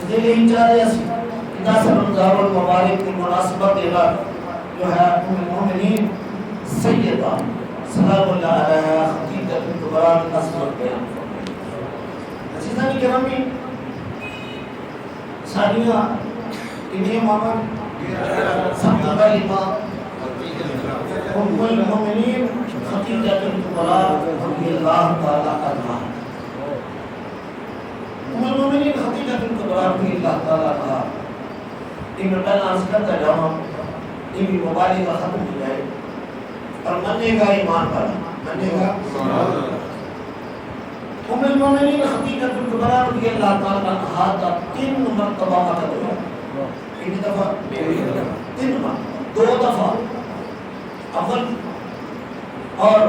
لیے یہی چاہ رہے ہیں 10 رمضان المبارک کی مناسبت کے بعد جو ہے ام المومنین سیدہ سلام اللہ علیہا خدیجہ بنت خویلد کی عظمت بیان فرمائیں۔ عزیزان گرامی، سانیہ انہیں ماما سب کا پہلی ماں ام المومنین خدیجہ بنت خویلد رضی اللہ تعالی عنہا۔ ام المومنین خدیجہ بنت خویلد رضی اللہ تعالی عنہا ان میں پہلا عرض کرتا جاؤں ان کی مبالغہ ختم ہو جائے اور مننے کا ایمان پر مننے کا ام المومنین خدیجہ بنت خویلد رضی اللہ تعالی عنہا کا 3 مرتبہ قتل ہوا۔ ایک دفعہ 3 مرتبہ 2 دفعہ اول اور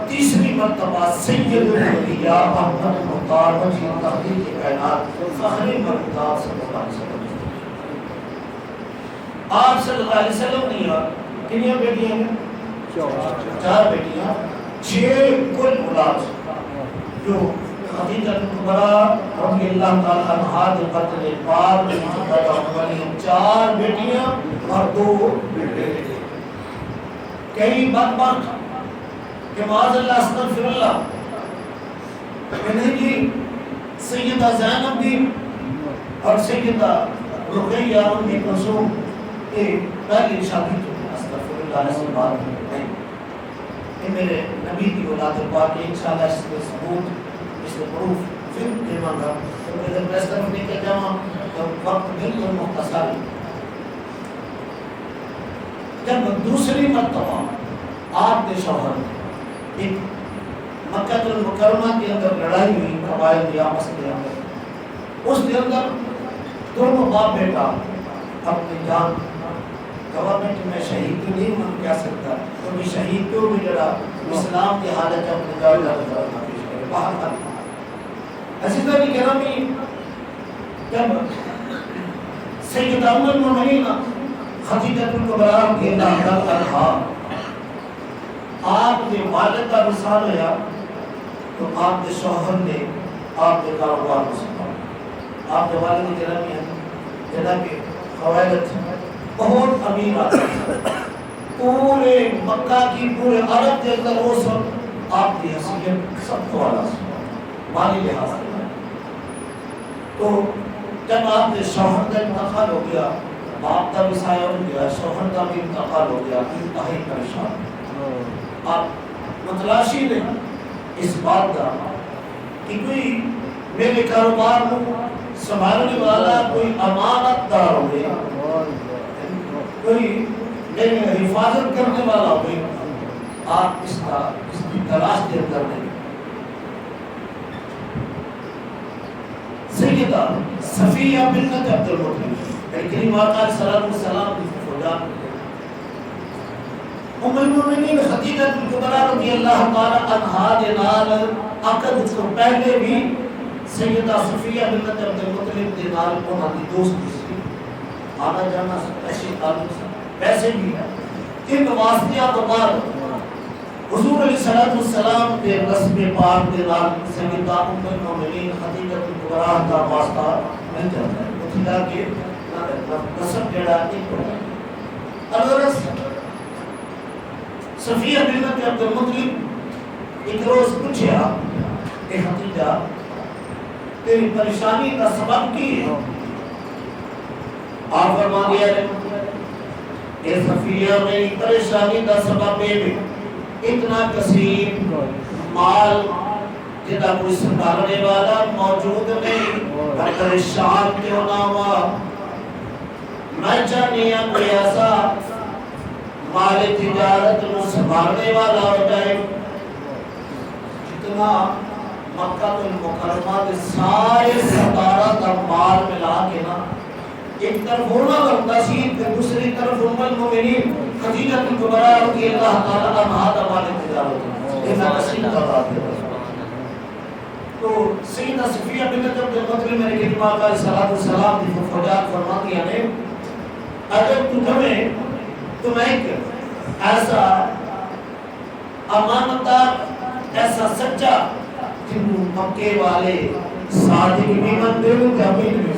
تیسری مرتبہ سید الانبیاء احمد مختار وجہ تحقیق کائنات فخر مخلوقات صلی اللہ علیہ وسلم آپ صلی اللہ علیہ وسلم نے کتنی بیٹیاں ہیں؟ 4 بیٹیاں 6 کل اولاد جو خدیجہ بنت خویلد رضی اللہ تعالی عنہا کے قتل پاک میں پیدا ہوئی 4 بیٹیاں اور 2 بیٹے۔ کئی بدبخت کہ معاذ اللہ استغفر اللہ انہیں کی سیدہ زینب بھی اور سیدہ رقیہ ام کلثوم کی پہلی شادی تو استغفر اللہ سے بات نہیں، یہ میرے نبی کی اولاد پاک انشاءاللہ اس کے ثبوت اس کے پروف پھر دیواں گا، کیونکہ جب میں اس طرف نکل جاؤں تو وقت بالکل مختصر ہے۔ جب دوسری مرتبہ آپ کے شوہر ایک مکہ المکرمہ کے اندر لڑائی ہوئی قبائل کی آپس کے اندر، اس کے اندر دونوں باپ بیٹا اپنی جان گورنمنٹ میں شہید تو نہیں من کہہ سکتا کیونکہ شہید کو بھی لڑا اسلام کی حالت ہے اپنی جان کرنا باہر تک۔ عزیزان گرامی، جب سیدہ ام المومنین خدیجہ بنت خویلد رضی اللہ تعالی عنہا آپ کے والد کا وصال ہوا تو آپ کے شوہر نے آپ کے کاروبار کو سنبھالا۔ آپ کے والد گرامی ہیں جناب خویلد بہت امیر آدمی، پورے مکہ کی پورے عرب کے اندر وہ سب آپ کی حیثیت سب کو اعلیٰ مالی لحاظ سے۔ تو جب آپ کے شوہر کا انتقال ہو گیا، باپ کا بھی سایہ ہو گیا، شوہر کا بھی انتقال ہو گیا، انتہائی پریشان آپ متلاشی نے اس بات کا کہ کوئی میرے کاروبار کو سنبھالنے والا کوئی امانت دار ہوئے، کوئی میری حفاظت کرنے والا ہوئے، آپ اس کی تلاش دے کر دیں۔ سیدہ صفیہ بنت عبد المطلب کریم آقا علیہ السلام کی فوجات ام المومنین خدیجہ بنت خویلد رضی اللہ تعالی عنہا کے نال عقد سے پہلے بھی سیدہ صفیہ بنت عبد المطلب کے نال انہاں دی دوستی سی، آنا جانا ایسے تعلق سے ویسے بھی ہے۔ ان واسطیات کے بعد حضور علیہ السلام کے رسم پاک کے نال سیدہ ام المومنین خدیجہ بنت خویلد کا واسطہ مل جاتا ہے، خدا کے نسب جڑا ایک ہو ہے۔ الغرض صفیہ بنت عبد المطلب ایک روز پوچھا کہ خدیجہ تیری پریشانی کا سبب کی ہے؟ آپ فرما دیا کہ صفیہ میری پریشانی کا سبب ہے اتنا کثیر مال جدا کوئی سنبھالنے والا موجود نہیں، میں پریشان کیوں نہ ہوا، میں چاہنی ہوں کوئی ایسا مال تجارت میں سنبھالنے والا ہو جائے جتنا مکہ المکرمہ کے سارے 17 کا مال ملا کے نا ایک طرف ہونا کرتا سی پھر دوسری طرف ام المومنین خدیجہ بنت خویلد رضی اللہ تعالی عنہا کا مال تجارت یہ میں نصیب کا بات ہے۔ تو سیدہ صفیہ بنت عبد المطلب میرے کریم آقا علیہ السلام کی فوجات فرماتی ہیں اگر تم ایک ایسا امانتدار ایسا سچا جن مکے والے صادق بھی منتے ہو کہ امین بھی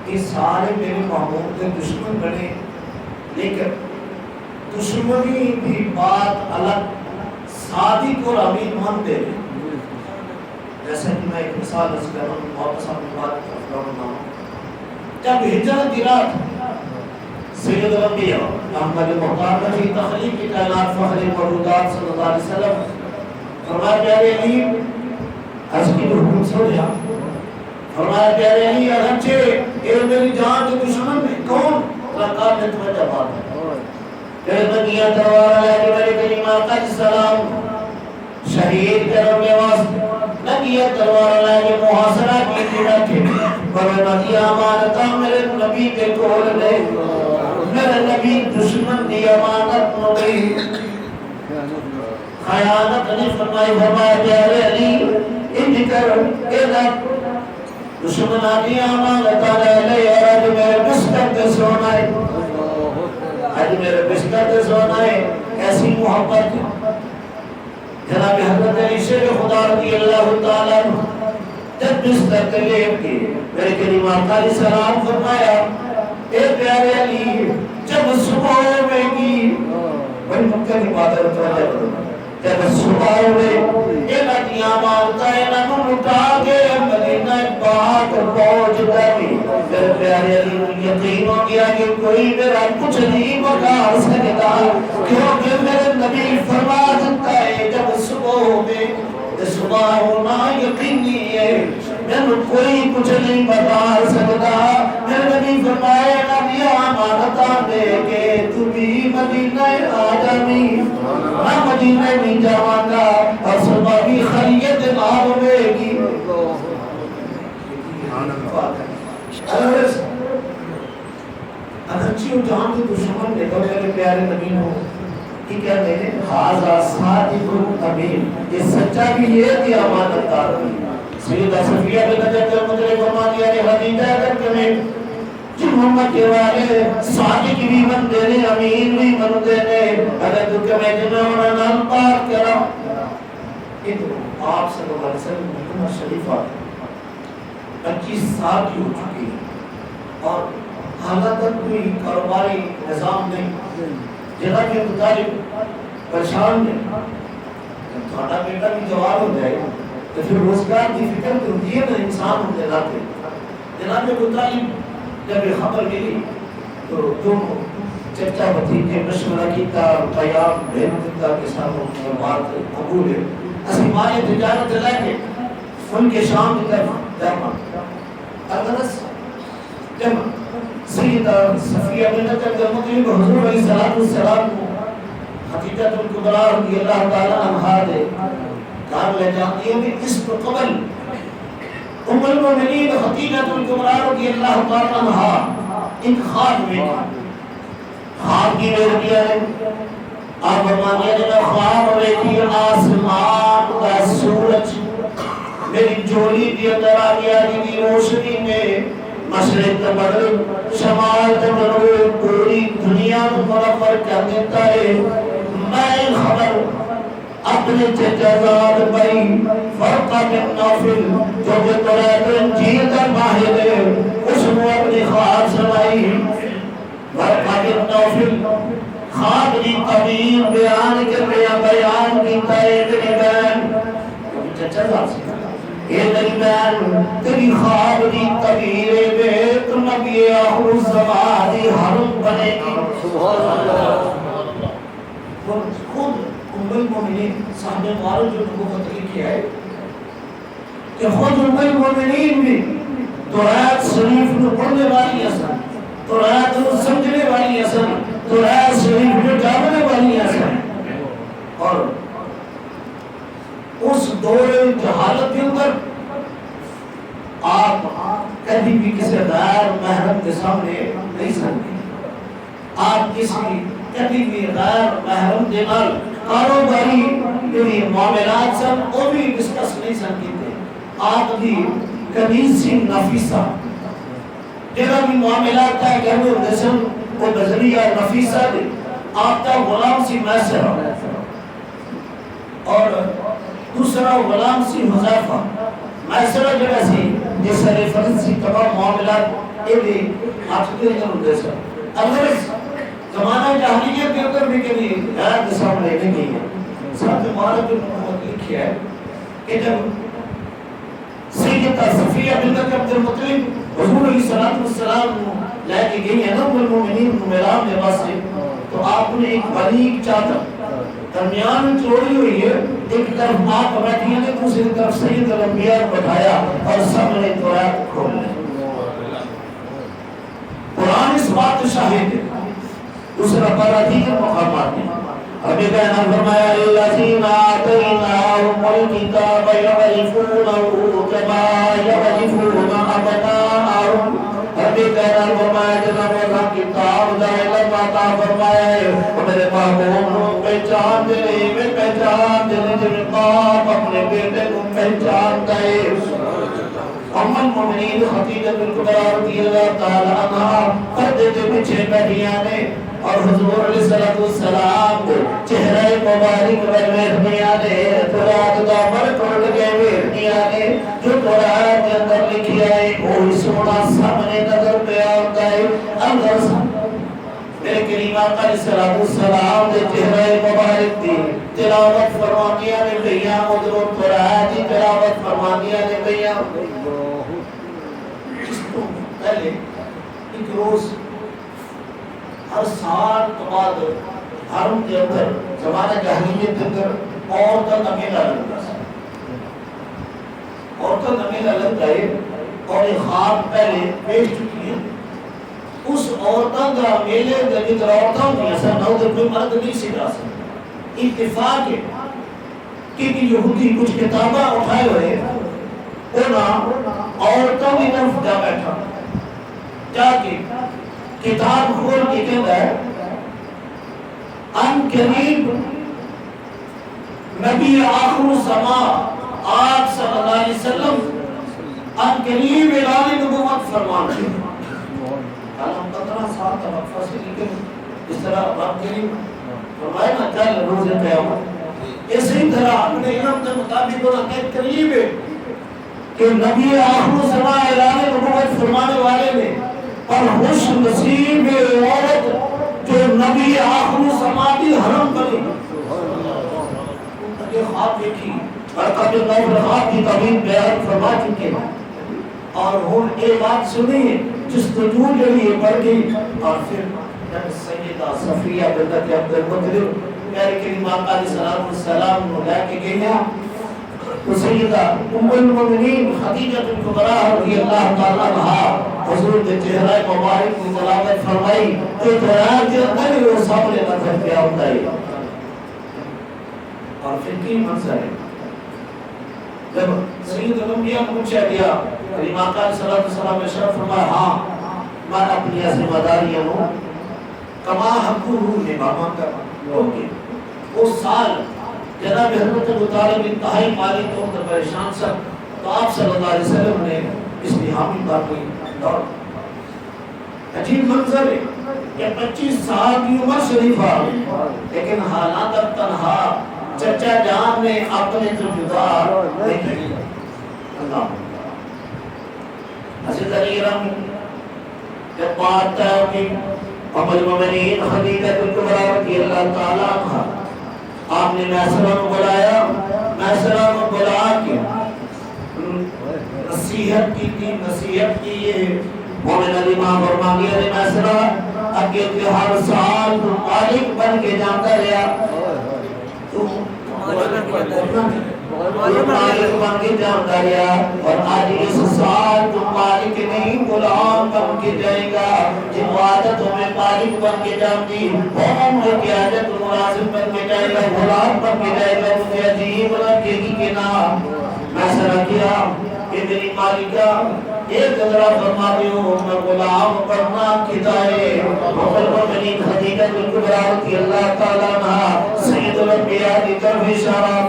یہ سارے میرے محبوب کے دشمن بنے، لیکن دشمنی بھی بات الگ، صادق اور امین مانتے ہیں۔ جیسے کہ میں ایک مثال اس کا بہت سامنے بات کرتا ہوں، جب ہجرت کی رات سید الانبیاء محمد مختار فی تخلیق کائنات فخر موجودات صلی اللہ علیہ وسلم فرمایا پیارے علی، عرض کی حکم سن لیا، فرمایا پیارے علی اگرچہ اے میری جان کے دشمن میں کون رکا میں تمہیں جواب ہے پھر بنیا تروار علیہ میرے کریم آقا علیہ السلام شہید کرم کے واسطے نگیا تروار علیہ محاصرہ کی دینا تھے پر نگیا امانتا میرے نبی کے کول لے، میرے نبی دشمن دی امانت نبی خیانت نہیں فرمائی، فرمایا پیارے علی انکر ایدت دشمن آنی امانتا لے اور آج میرے بستر کے سونا ہے، آج میرے بستر کے سونا ہے، ایسی محبت جناب حضرت علی شیر خدا رضی اللہ تعالیٰ جب بستر کے لے کے میرے کریم آقا علیہ السلام فرمایا اے پیارے علی جب صبح ہوئے گی، بڑی مکہ کی بات ہے توجہ کرو، جب صبح ہوئے یہ ندیاں مانتا ہے نہ اٹھا کے مدینہ پاک پہنچ گئی، میرے پیارے علی یقین ہو گیا کہ کوئی میرا کچھ نہیں بگاڑ سکتا، کیونکہ میرے نبی فرما دیتا ہے جب صبح ہوئے صبح ہونا یقینی ہے، میں کوئی کچھ نہیں بگاڑ سکتا، میرے نبی فرمائے نبی امانتاں دے کے تو بھی مدینہ آجامی، میں مدینہ نہیں جاؤں گا اور صبح بھی خیت نہ ہوئے گی۔ اگرچہ وہ جان کے دشمن نے تو میرے پیارے نبی ہو کہ کہتے ہیں حاضر صادق امین، یہ سچا بھی ہے کہ امانت دار بھی۔ سیدہ صفیہ بن نجر مجھے فرما دیا کہ حدیثہ کرتے ہیں کہ محمد کے والے صادق بھی بندے نے امین بھی بندے نے، اگر تو کمیں جنہوں نال پاک کرا آپ صلی اللہ علیہ وسلم مدینہ شریفہ 25 سال کی ہو چکی ہے اور حالت تک کوئی کاروباری نظام نہیں، جگہ کے مطابق پریشان نہیں، جب تھوڑا بیٹا بھی جواب ہو جائے تو پھر روزگار کی فکر تو ہوتی ہے نا انسان ہوتے لاتے، جناب کے مطابق جب یہ خبر ملی تو دونوں چچا بھتیجے مشورہ کیتا، قیام بہن دیتا کے ساتھ بات قبول ہے، اسی مالی تجارت لے کے ان کے شام کی طرف جاما اگرس جمع سیدہ صفیہ بنت المطلب حضور علیہ السلام کو حقیقت القبرا رضی اللہ تعالیٰ عنہ دے کار لے جاتی ہے کہ اس کو قبل ام المؤمنین حقیقت القبرا رضی اللہ تعالیٰ عنہ ایک خواب میں خواب کی میرے دیا ہے آپ فرمانے نے خواب میں کی آسمان کا سورج میری جولی کے اندر آ گیا کی روشنی میں مشرق کا مغرب شمال کا مغرب پوری دنیا کو منور کر دیتا ہے، میں خبر اپنے چچازاد بھائی فرقہ بن نوفل جو کہ قرآن انجیل کا ماہر ہے اس نے اپنی خواب سنائی، فرقہ بن نوفل خواب کی تعبیر بیان کر رہا، بیان کیتا ہے میری بہن چچازاد سے اے میری بہن تیری خواب کی تعبیر بیت نبی آخر الزمان دی حرم بنے گی، سبحان اللہ۔ خود ام المؤمنین صاحب مارو جو نبوت لکھی ہے کہ خود ام المؤمنین بھی تورات شریف میں پڑھنے والی اصل، تورات کو سمجھنے والی اصل، تورات شریف میں جاننے والی اصل، اور اس دور جہالت کے اندر آپ کبھی بھی کسی غیر محرم کے سامنے نہیں سکتے، آپ کسی کبھی بھی غیر محرم کے نال کاروباری معاملات سن وہ بھی ڈسکس نہیں سکتے، آپ بھی کنیز سی نفیسہ جگہ بھی معاملات ہے کہ وہ دسن وہ بذریعہ نفیسہ دے آپ کا غلام سی میسرہ اور دوسرا غلام سی حذیفہ میسرہ جگہ سی جس سے فرض سی تمام معاملات یہ بھی ہاتھ کے اندر ہوتے سن. اگر زمانہ جاہلیت کے اندر بھی کبھی حیات سامنے نہیں گئی ہے. ساتھ مبارک محمد لکھیا ہے کہ جب سیدہ صفیہ بنت عبد المطلب حضور علیہ السلام لے کے گئی ہے نا ام المؤمنین میراب کے پاس سے, تو آپ نے ایک باریک چادر درمیان میں چھوڑی ہوئی ہے, ایک طرف آپ بیٹھی ہیں دوسری طرف سید الانبیاء بٹھایا اور سامنے تورات کھول لی. قرآن اس بات شاہد ہے. دوسرا پارا دیگر مقامات میں ابھی کہنا فرمایا الذین آتیناہم الکتاب یعرفونہ کما یعرفون ابناءہم. ابھی کہنا فرمایا جناب اللہ کتاب دا علم عطا فرمایا ہے میرے محبوب کو پہچان دے میں پہچان دے جن باپ اپنے بیٹے کو پہچان دے. ام المؤمنین خدیجہ بنت رضی اللہ تعالی عنہا پردے کے پیچھے بیٹھیاں نے اور حضور علیہ السلام کو چہرہ مبارک پر مہدیاں نے تورات دا برکت کے مہدیاں نے جو تورات کے اندر لکھی ہے وہ سونا سامنے نظر پہ آتا ہے. اندر میرے کریم آقا علیہ السلام دے چہرہ مبارک دی تلاوت فرمانیاں نے گئیاں ادھر تورات دی تلاوت فرمانیاں نے گئیاں. اس کو پہلے ایک روز ہر سال کے بعد حرم کے اندر زمانہ جاہلیت کے اندر عورتوں کا میلہ لگتا ہے. عورتوں کا میلہ لگتا ہے اور ایک خواب پہلے پیش چکی ہے. اس عورتوں کا میلے کے اندر عورتوں کی ایسا نہ ادھر کوئی مرد نہیں سکھا سکتا. اتفاق ہے کہ یہودی کچھ کتابیں اٹھائے ہوئے عورتوں کی طرف جا بیٹھا جا کے کتاب کھول کے کہتا ہے ان قریب نبی آخر الزمان آپ صلی اللہ علیہ وسلم ان قریب اعلان نبوت فرمان دے. کلام 15 سال کا وقفہ سے لیکن اس طرح رب کریم فرمائے نا کل روز قیامت اسی طرح اپنے علم کے مطابق انہوں نے قریب ہے کہ نبی آخر الزمان اعلان نبوت فرمانے والے میں اور خوش نصیب عورت جو نبی آخر الزمان کی حرم بنی. یہ خواب دیکھی برکت اللہ خواب کی تعبیر بیان فرما چکے اور ہم یہ بات سنی جستجو کے لیے بڑھ گئی. اور پھر جب سیدہ صفیہ بنت عبد المطلب پیارے کریم آقا علیہ السلام کو لے کے گئی تو سیدہ ام المؤمنین خدیجہ بنت رضی اللہ تعالی عنہا حضور کے چہرہ مبارک کی تلاوت فرمائی تو تورات کے اندر وہ سامنے نظر پہ آتا ہے. اور پھر کی منظر ہے جب سید الانبیاء کو پوچھا گیا کریم آقا علیہ السلام نے شرف فرمایا ہاں میں اپنی ذمہ داریاں ہوں کما حقوق نبھانا کرنا. اس سال جناب حضرت ابو طالب انتہائی مالی طور پر پریشان سب تو آپ صلی اللہ علیہ وسلم نے اس کی حامی بات ہوئی. اور عجیب منظر ہے کہ 25 سال کی عمر شریفہ لیکن حالات اب تنہا چچا جان نے اپنے تو جدا نہیں. اللہ حضرت علی جب بات ہے کہ ام المؤمنین خدیجہ بنت رضی اللہ تعالی عنہا آپ نے میسرہ کو بلایا. میسرہ کو بلا کے نصیحت کی یہ مومن علی ماں فرمانیہ نے میسرہ اگے کے ہر سال مالک بن کے جاتا رہا مالک بن کے جاتا رہا اور آج اس سال تم مالک نہیں غلام بن کے جائے گا. جن عادتوں میں مالک بن کے جاتی قوم میں کی عادت ملازم بن کے جائے گا غلام بن کے جائے گا. مجھے عجیب لگے گی کہ نہ میں سر کیا کہ میری مالکہ ایک ذرا فرما دیو میں غلام بننا کدائے. المؤمنین خدیجہ بنت رضی اللہ تعالی عنہا سید الانبیاء کی طرف اشارہ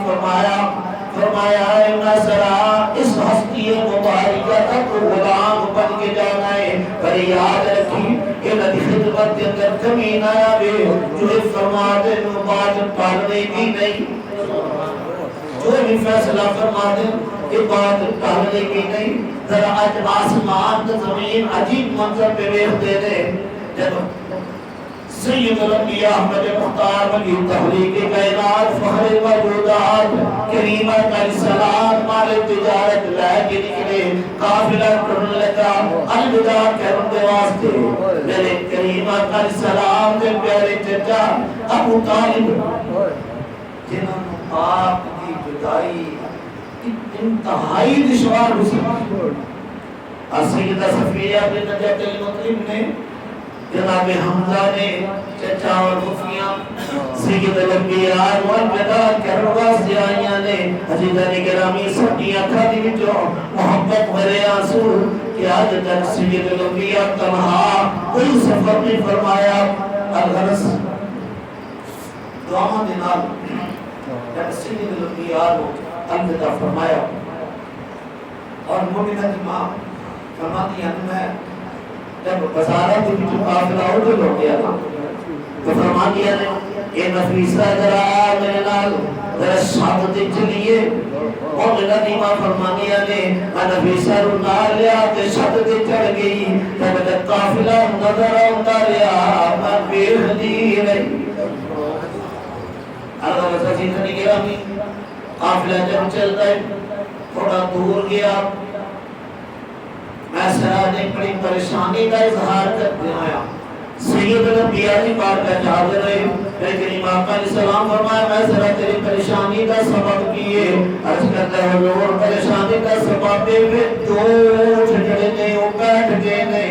فرمایا ہے نظرا اس ہستی مبارکہ تک غلام بن کے جانا ہے. پر یاد رکھی کہ نبی خدمت کے اندر کمی نہ آئے جو فرما دے نو بات پڑھنے بھی نہیں جو بھی فیصلہ فرما دے یہ بات کہنے کی نہیں، ذرا آج آسمان تو زمین عجیب منظر پہ ویخ دے دے، جب سید الانبیاء احمد مختار ولی تحریک کائنات فخر موجودات کریمہ علیہ السلام مال تجارت لے کے نکلے، قافلہ ٹرن لگا الوداع کرن دے واسطے، میرے کریمہ علیہ السلام دے پیارے چچا ابو طالب جنہوں نے آپ کی جدائی انتہائی دشوار ہو سکتی، اور سیدہ صفیہ بنت نجات المطلب نے، جناب حمزہ نے، چچا اور خفیاں سید الانبیاء والبدار کروا سیائیاں نے، عزیزان گرامی سبھی اکھا دی جو محبت بھرے آنسو کہ آج تک سید الانبیاء تنہا کوئی سفر نہیں فرمایا، الغرص دعا دینال جب سید الانبیاء الوداع فرمایا اور مومنہ کی ماں فرماتی ہیں میں جب بزارہ کے بیچ قافلہ اٹھ ہو گیا تھا تو فرما دیا نے اے نفیسہ ذرا میرے نال ذرا شہادت چلیے، اور میرا دیمہ فرما دیا نے میں نفیسہ رو نال لیا کہ شہادت چڑھ گئی، جب تک قافلہ نظر آتا لیا میں بیر دی رہی، اللہ وزا سیدھنی گرامی قافلہ جب چلتا ہے تھوڑا دور گیا، میں سرا نے بڑی پریشانی کا اظہار کرتے آیا، سید الانبیاء کی بات کا حاضر ہے، لیکن امام علیہ السلام فرمایا میں ذرا تیری پریشانی کا سبب کیے، عرض کرتا ہے حضور پریشانی کا سبب ہے دو جھڑے نے وہ بیٹھ گئے نے،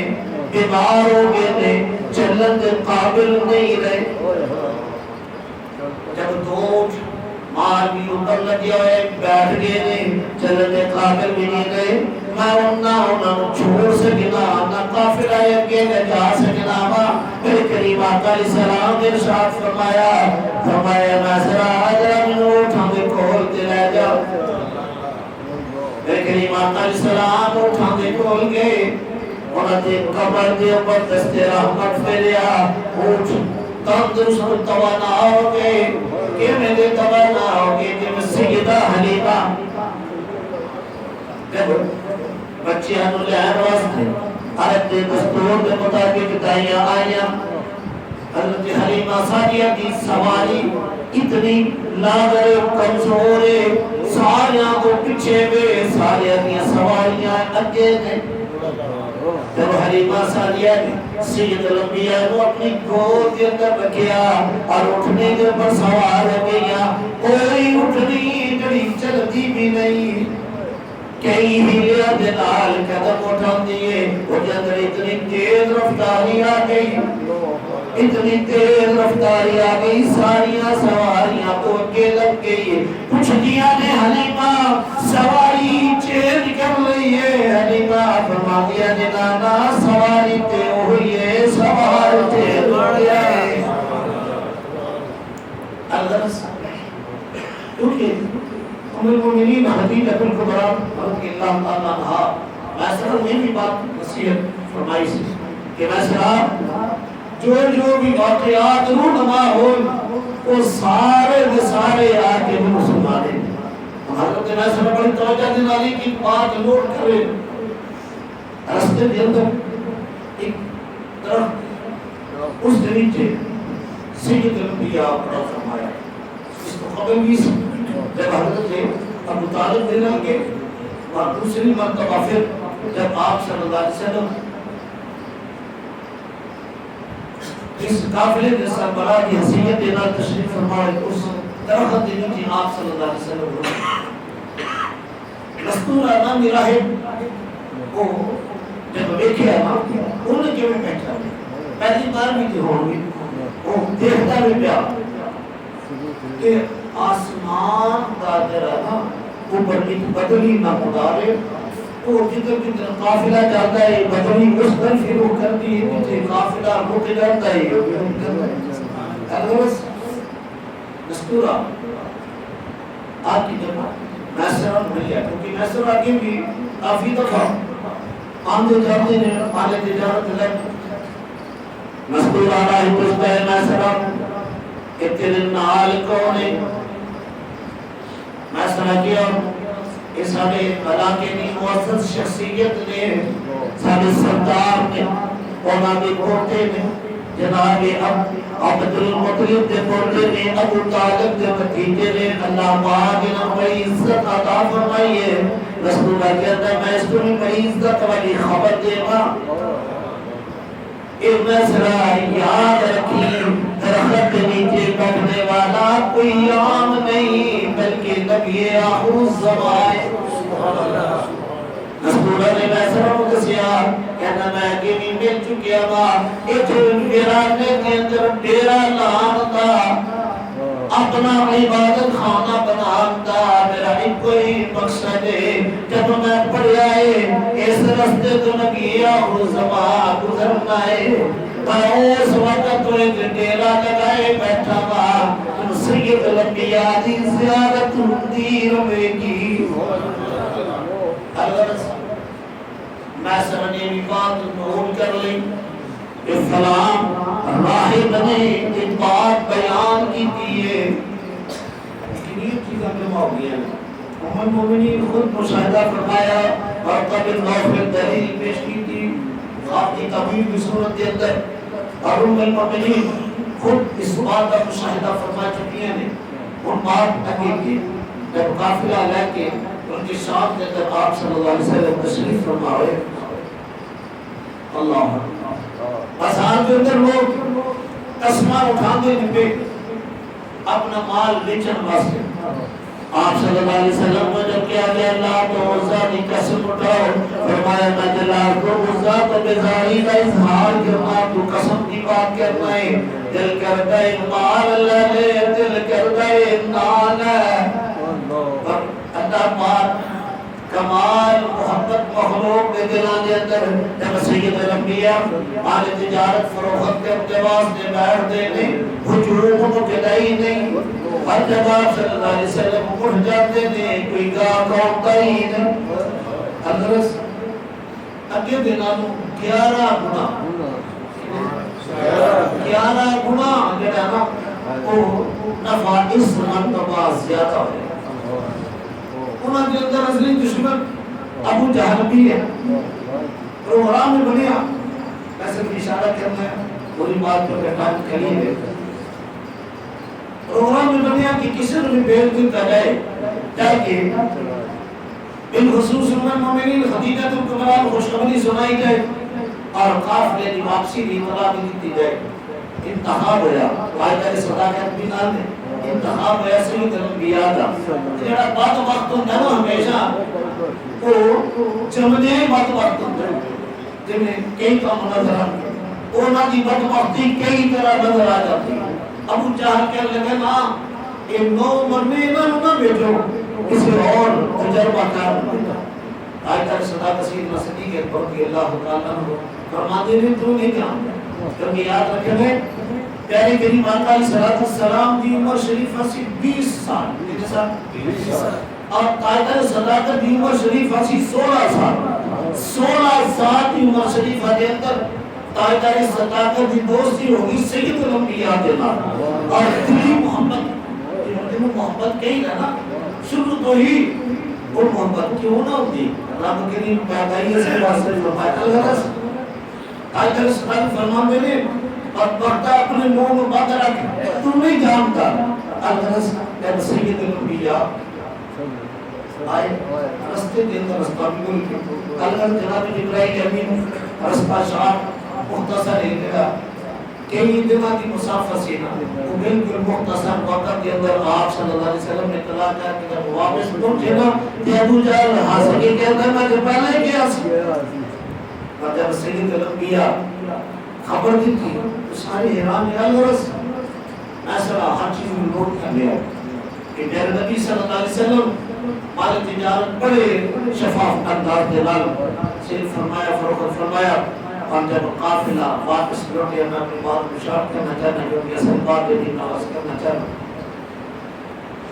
بیمار ہو گئے نے، چلن کے قابل نہیں رہے، جب دو مار بھی اوپر لگے ہوئے بیٹھ گئے نے، چلن کے قابل بھی نہیں رہے، میں انہوں چھوڑ سکنا نہ قافلہ اگے نہ جا سکنا، میرے کریم آقا علیہ السلام نے ارشاد فرمایا میں ذرا حضرہ منو اٹھاندے کھول کے لے جا، میرے کریم آقا علیہ السلام اٹھاندے کھول گئے، انہوں نے قبر دے اوپر دستے رحمت پھیلیا، اٹھ تندرست توانا ہو گئے کہ میرے توانا ہو گئے کہ میں سیدہ حلیمہ جب بچے ہنو لہر واسطے عرب دے دستور دے مطابق دائیاں آئیاں، حضرت حلیمہ ساریہ کی سواری اتنی لادر کمزور ساریاں کو پچھے گئے، ساریاں کی سواریاں اگے نے، جب حلیمہ ساریہ نے سید الانبیاء کو اپنی گود کے اندر رکھیا اور اٹھنے کے پر سوار ہو گیا، کوئی اٹھنی جڑی چلتی بھی نہیں، کئی ہیلیا دنال قدم اٹھان دیئے، وہ جندر اتنی تیز رفتاری آگئی، اتنی تیز رفتاری آگئی، ساریاں سواریاں کو اگے لگ گئی، کچھ دیا نے حلیمہ سواری چینج کر لئی ہے، حلیمہ فرما دیا نے نانا سواری تے ہوئی ہے، سوار تے دوڑ گیا ہے، الغرص کیونکہ ام المؤمنین خدیجہ الکبریٰ رضی اللہ تعالیٰ عنہا میں نے بھی بات نصیحت فرمائی سی کہ میں جو بھی واقعات رونما ہو وہ سارے آگے بھی مسلمان ہیں، حضرت میں بڑی توجہ دلالی کی بات نوٹ کرے، رستے کے اندر ایک طرف اس دن سے سید الانبیاء پڑا فرمایا، اس کو قبل بھی جب حضرت ابو طالب دل کے اور دوسری مرتبہ پھر جب آپ صلی اللہ علیہ وسلم اس قافلے کے سربراہ کی حیثیت دینا تشریف فرمائے، اس درخت دینی تھی آپ صلی اللہ علیہ وسلم مستور آدم راہب وہ جب دیکھے انہوں نے کیوں پہنچا پہلی بار بھی تھی ہوں گی، وہ دیکھتا بھی پیا کہ آسمان کا جرہ اوپر ایک بدلی نہ مدارے، وہ جتر قافلہ جاتا ہے بدلی اس پر پھر وہ کرتی ہے پیچھے قافلہ رک جاتا ہے، الغرص دستورہ آپ کی جگہ محسرہ ملیا، کیونکہ محسرہ آگے بھی کافی دفعہ آندے جاتے ہیں آلے تجارت لگ مستور آ رہا ہے کچھ پہ محسرہ اتنے نال کونے محسرہ کیا کہ سارے علاقے کی معزز شخصیت نے سارے سردار نے انہوں نے پوتے نے جناب عبد المطلب دے پوتے نے ابو طالب دے بھتیجے نے اللہ پاک نے بڑی عزت عطا فرمائی ہے رسول اللہ کہتا ہے میں اس کو بڑی عزت والی خبر دے گا ایک مسئلہ یاد رکھیں درخت کے نیچے بیٹھنے والا کوئی عام نہیں بلکہ نبی آخر الزمان رسول اللہ نے مسئلہ مکسیا کہنا میں کہ بھی مل چکیا با اتھے ویرانے کے اندر ڈیرا لانتا اپنا عبادت خانہ بناتا میرا ایک کوئی مقصد ہے جب میں پڑھیا ہے اس رستے تو نبی آخر الزمان گزرنا ہے میں اس وقت تو ایک ڈیرا لگائے بیٹھا با سید الانبیاء دی زیارت ہوندی روے گی میں سمجھے بھی بات نوٹ کر لیں کہ فلان راہب نے ایک بات بیان کی دیئے لیکن یہ چیز ہمیں ہو گیا محمد مومنین خود مشاہدہ فرمایا اور قبل نوفل دلیل پیش کی تھی آپ کی طبیب کی صورت کے اندر اور المومنین خود اس بات کا مشاہدہ فرما چکی ہیں ان بات تکے کی جب قافلہ لے کے ان کی شام کے اندر آپ صلی اللہ علیہ وسلم تشریف فرما ہوئے اللہ بازار کے اندر لوگ اسمان اٹھاندے نپے اپنا مال بیچن واسطے آپ صلی اللہ علیہ وسلم کو جب کیا گیا اللہ تو عزا کی قسم اٹھاؤ فرمایا میں جلال کو عزا تو بزاری کا اظہار کرنا تو قسم کی بات کرنا ہے دل کرتا ہے مال اللہ لے دل کرتا ہے نال ہے اللہ پاک کمال محبت مخلوق کے دلان کے اندر جب سید الانبیاء آل تجارت فروخت کے اقتباس نے بیٹھ دینے حجوم کو کدائی نہیں ہر جگہ صلی اللہ علیہ وسلم اٹھ جاتے نے کوئی گاہ کوتا ہی نہیں حضرت اگے دنانوں 11 گناہ جڑا نا وہ نفع اس مرتبہ زیادہ ہے انہوں کے اندر اصلی دشمن ابو جہل بھی ہے پروگرام میں بنیا میں صرف اشارہ کرنا ہے پوری بات پر کٹان کری ہے پروگرام میں بنیا کہ کسی نے بھی بیل کرتا جائے تاکہ بالخصوص مومنین خدیجہ الکبریٰ کو خوشخبری سنائی جائے اور قافلے کی واپسی کی اطلاع بھی دی جائے انتخاب ہوا قائدہ کے صداقت بھی نال ہے انتخاب ہے سید الانبیاء دا جڑا بات وقت ہوندا نا ہمیشہ او جمنے بات وقت ہوندا جے میں کئی کام نظر آتے انہاں دی بات وقتی کئی طرح نظر آ جاتی ابو جہل کہنے لگا نا یہ نو مرنے نہ بھیجو کسی اور تجربہ کار قائدہ صداقت سید صدیق اکبر رضی اللہ تعالی عنہ فرماتے ہیں تو نہیں جانتے کیونکہ یاد رکھیں پیارے کریم آقا علیہ السلام کی عمر شریفہ سے 20 سال کتنے سال اور قائدہ صداقت کی عمر شریفہ سے 16 سال کی عمر شریفہ کے اندر قائدہ صداقت کی دوستی ہوگی سید الانبیاء کے نام اور دلی محبت کہی نا شروع تو ہی وہ محبت کیوں نہ ہوتی رب کریم پیدائیہ سے واسطے فرمایا قائدہ صداقت فرمان میں نے اور بڑھتا اپنے منہ میں بات رکھ تو نہیں جانتا الغرض جب سید الانبیاء آئے رستے کے اندر رستہ بول کے الغرض جناب جبرائیل امین رستہ شاہ مختصر ہے گیا کئی دنوں کی مسافر سے وہ بالکل مختصر وقت کے اندر آپ صلی اللہ علیہ وسلم نے اطلاع کیا کہ جب واپس پہنچے نا کہ ابو جہل حاصل کے اندر میں جو پہلے کیا اور جب سید الانبیاء خبر دی تھی تو سارے حیران ہے الغرض ایسا ہر چیز میں نوٹ کر لیا کہ میرے نبی صلی اللہ علیہ وسلم مال تجارت بڑے شفاف انداز کے نال صرف فرمایا فروخت فرمایا اور جب قافلہ واپس لوٹے میں اپنی بات مشاہد کرنا چاہنا جو کہ اصل بات ہے نواز کرنا چاہنا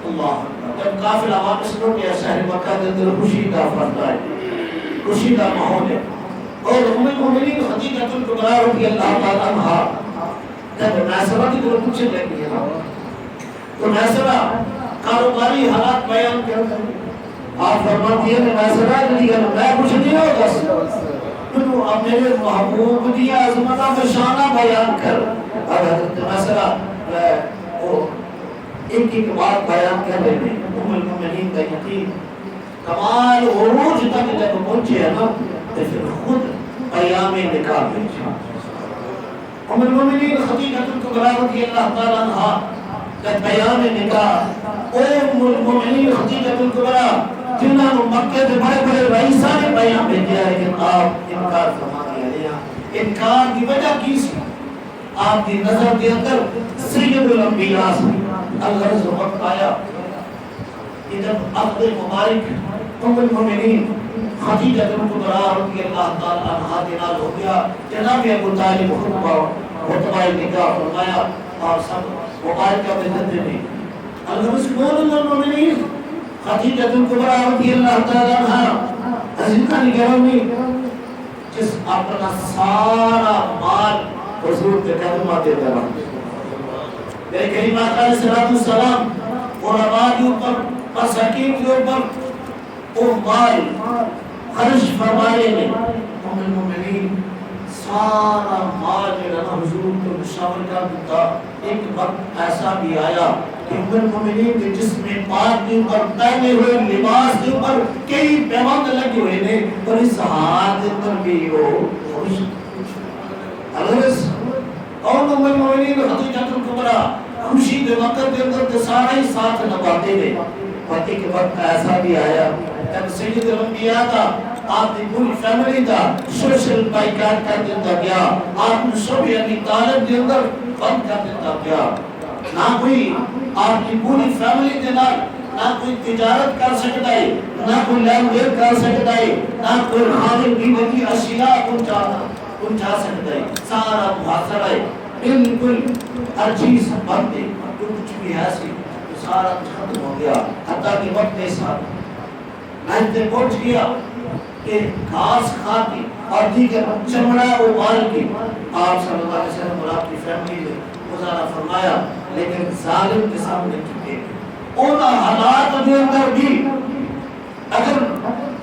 اللہ جب قافلہ واپس لوٹے شہر مکہ کے اندر خوشی کا فرد ہے خوشی کا ماحول ہے اور ام المؤمنین خدیجہ الکبریٰ رضی اللہ تعالی عنہا جب محسبہ کی طرف پوچھے لگی ہے تو محسبہ کاروباری حالات بیان کرتا ہے آپ فرماتی ہیں کہ میں سنا نہیں کروں میں کچھ نہیں ہوگا تو اب میرے محبوب کی عظمتہ میں شانہ بیان کر اب حضرت مسئلہ وہ ایک بات بیان کر رہے ہیں ام المؤمنین کا یقین کمال عروج تک جب پہنچے ہے نا تو پھر خود قیام نکاح بھیجا ام المؤمنین خدیجہ الکبریٰ رضی اللہ تعالیٰ عنہا کا قیام نکاح ام المؤمنین خدیجہ الکبریٰ جنہاں نے مکہ کے بڑے بڑے رئیسان نے بیان بھیجا ہے کہ آپ انکار فرما دیا گیا انکار کی وجہ کی سی آپ کی نظر کے اندر سید الانبیاء الغرض وقت آیا کہ جب عقد مبارک ام المؤمنین خدیجہ الکبریٰ رضی اللہ تعالیٰ عنہا کے نال ہو گیا جناب ابو طالب خطبہ نکاح فرمایا اور سب مبارکہ بدت نے الغرض کون ام المؤمنین خدیجہ الکبریٰ رضی اللہ تعالیٰ عنہا عزیزان گرامی جس اپنا سارا مال حضور کے قدمہ دیتا رہا میرے کریم آقا علیہ السلام غرباء کے اوپر مساکین کے اوپر وہ مال خرچ فرمائے نے ام المؤمنین سارا مال میرا حضور کو مشاور کر دیتا ایک وقت ایسا بھی آیا کہ ام المؤمنین کے جسم پاک کے اوپر پہنے ہوئے لباس کے اوپر کئی پیوند لگے ہوئے نے اور اس حال کے اندر بھی وہ خوش حضرت اور ام المؤمنین خدیجہ الکبریٰ خوشی کے وقت کے اندر تو سارا ہی ساتھ نبھاتے گئے پتی کے وقت ایسا بھی آیا جب سید الانبیاء کا آپ کی پوری فیملی کا سوشل بائیکاٹ کر دیتا گیا آپ نے سب ابی طالب کے اندر بند کر دیتا گیا نہ کوئی آپ کی پوری فیملی کے نال نہ کوئی تجارت کر سکتا ہے نہ کوئی لین دین کر سکتا ہے نہ کوئی کھانے پینے کی اشیاء پہنچا سکتا ہے سارا محاصرہ ہے بالکل ہر چیز بند ہے کچھ بھی ایسی سارا ختم ہو گیا حتیٰ کہ وقت کے ساتھ محنت پہنچ گیا کہ گھاس کھا کے اور دیگر چمڑا ابال کے آپ صلی اللہ علیہ وسلم اور آپ کی فیملی نے گزارا فرمایا لیکن ظالم کے سامنے جھکے ان حالات کے اندر بھی اگر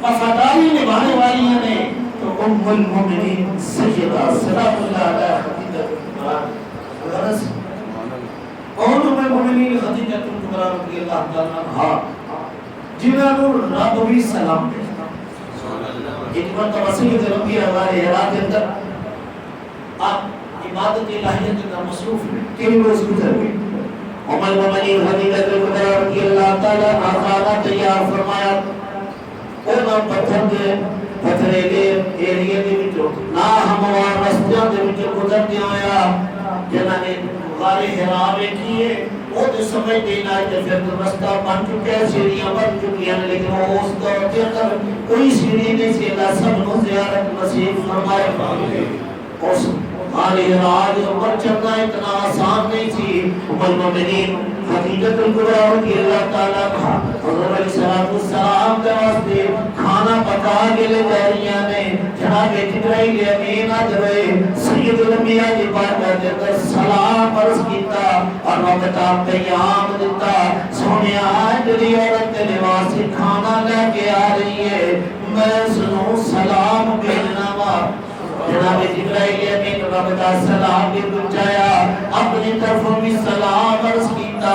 وفاداری نبھانے والی نے تو ام المؤمنین سیدہ سلام اللہ علیہ خدیجہ الکبریٰ اور ام المؤمنین خدیجہ الکبریٰ رضی اللہ تعالیٰ عنہا جنہاں کو رب بھی سلام دے ایک مرتبہ سید الانبیاء ہمارے حیرات کے اندر آپ عبادت الہیت کا مصروف ہے تین روز گزر گئے ام المؤمنین خدیجہ الکبریٰ رضی اللہ تعالیٰ عنہا کھانا تیار فرمایا اور پتھر دے پتھرے دے ایریے دے وچوں نہ ہموار رستیاں دے وچوں گزرتے آیا جنہاں نے غار حرا میں کیے وہ تو سمجھ دینا ہے کہ پھر تو رستہ بن چکے ہیں سیڑھیاں بن چکی ہیں لیکن وہ اس دور کے اندر کوئی سیڑھی نہیں سی اللہ سب کو زیارت نصیب فرمائے اس غار حرا کے اوپر چڑھنا اتنا آسان نہیں تھی ام المؤمنین خدیجہ الکبریٰ رضی اللہ تعالیٰ عنہا حضور علیہ السلام کے واسطے کھانا پکا کے لے جا رہی ہیں جناب جبرائیل امین حضرے سید الانبیاء کی بارگاہ کے اندر سلام عرض کیتا اور وقتا پیام دیتا سونیا جڑی عورت کے لباس سے کھانا لے کے آ رہی ہے میں سنوں سلام بھیجنا وا جناب جبرائیل امین وقتا سلام بھی پہنچایا اپنی طرف بھی سلام عرض کیتا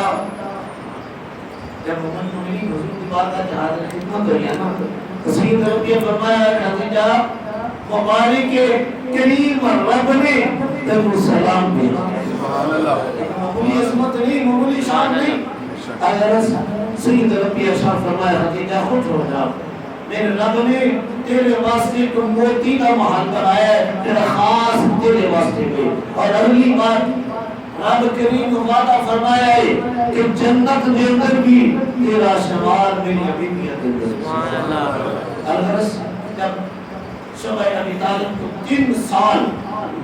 جب ام المؤمنین حضور کی بارگاہ جہاد خدمت ہوئی ہے نا سید الانبیاء فرمایا خدیجہ مبارک کے کریم رب نے تم سلام بھیجا سبحان اللہ معمولی عظمت نہیں معمولی شان نہیں اگر سید الانبیاء شان فرمایا خدیجہ خوش ہو جا میرے رب نے تیرے واسطے کو موتی کا محل بنایا ہے تیرا خاص تیرے واسطے میں اور اگلی بار رب کریم نے وعدہ فرمایا ہے کہ جنت کے اندر بھی تیرا شمار میری حبیبیت ہے سبحان اللہ الغرض جب شبہ ابی طالب کو 3 سال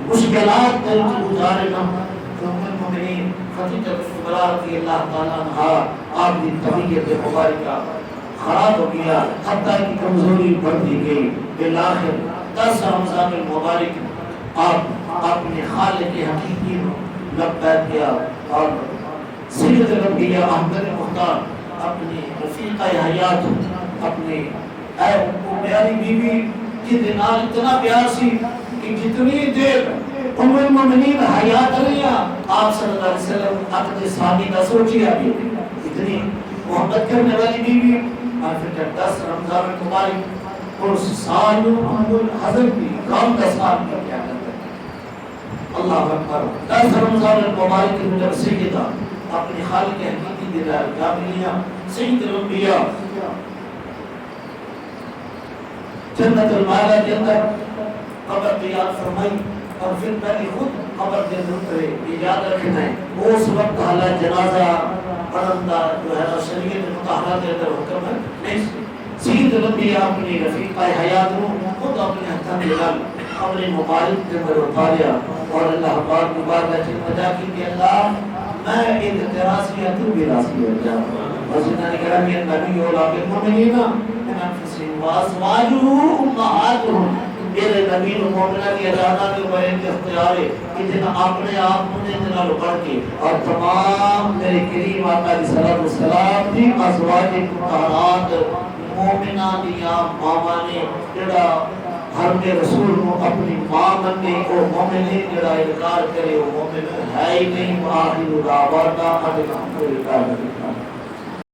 مشکلات دل کی گزارے نا تو ام المؤمنین خدیجہ الکبریٰ رضی اللہ تعالیٰ عنہا آپ کی طبیعت مبارکہ خراب ہو گیا حتیٰ کی کمزوری بڑھتی گئی بالآخر 10 رمضان المبارک آپ اپنے خالق حقیقی لبیک کیا اور سید الانبیاء احمد مختار اپنی رفیقہ حیات اپنی پیاری بیوی کی دنال اتنا پیار سی کہ جتنی دیر ام المؤمنین حیات رہیا آپ صلی اللہ علیہ وسلم عقد ثانی کا سوچیا بھی اتنی محبت کرنے والی بیوی اور پھر جب 10 رمضان المبارک اور سال حضرت بھی کام کا سال کا کیا کرتا ہے اللہ اکبر 10 رمضان المبارک کی جب سیدہ اپنی خالق حقیقی دلال کاملیہ سید الانبیاء جنت المعلا کے اندر قبر تیار فرمائی اور پھر پہلے خود قبر کے اندر یہ یاد رکھنا ہے اس وقت حالات جنازہ پڑھنا جو ہے شریعت مطہرہ کے اندر حکم ہے نہیں سید الانبیاء اپنی رفیقہ حیات کو خود اپنے ہاتھوں میں ڈال قبر مبارک کے اندر اتاریا اور اللہ پاک مبارک سے وجہ کی کہ اللہ میں ایک اعتراض کیا تو بھی راضی ہو جا حضرت نے کہا کہ نبی اولاد المؤمنین من انفسهم وازواجه امهاتهم میرے نبی مومنہ کی اجازت کے اوپر ایک اختیار ہے کہ جن اپنے آپ کو اتنا پڑھ کے اور تمام میرے کریم آقا علیہ الصلوۃ والسلام کی ازواج مطہرات مومنہ دیا ماما نے جڑا ہر کے رسول کو اپنی ماں مننے کو مومن ہے جڑا انکار کرے وہ مومن ہے ہی نہیں آخر دعوانا الحمدللہ